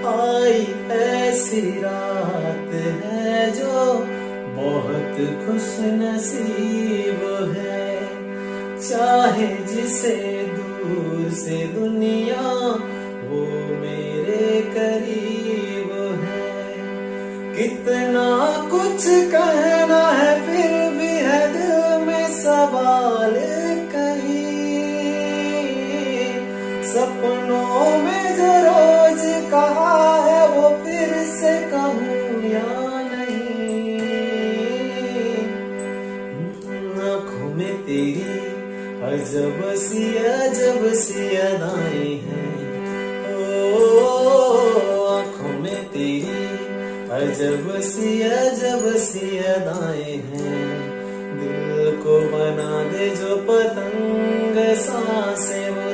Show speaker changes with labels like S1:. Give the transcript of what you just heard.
S1: आई ऐसी रात है जो बहुत खुश नसीब है। चाहे जिसे दूर से दुनिया वो मेरे करीब है। कितना कुछ कहना है फिर भी है दिल में सवाल कहीं। सपनों में जो रोज कहा है वो फिर से कहूँ या नहीं। आँखों में तेरी अजब सी अदाएं हैं। ओ आँखों में तेरी अजब सी अदाएं हैं। दिल को बना दे जो पतंग सांसें वो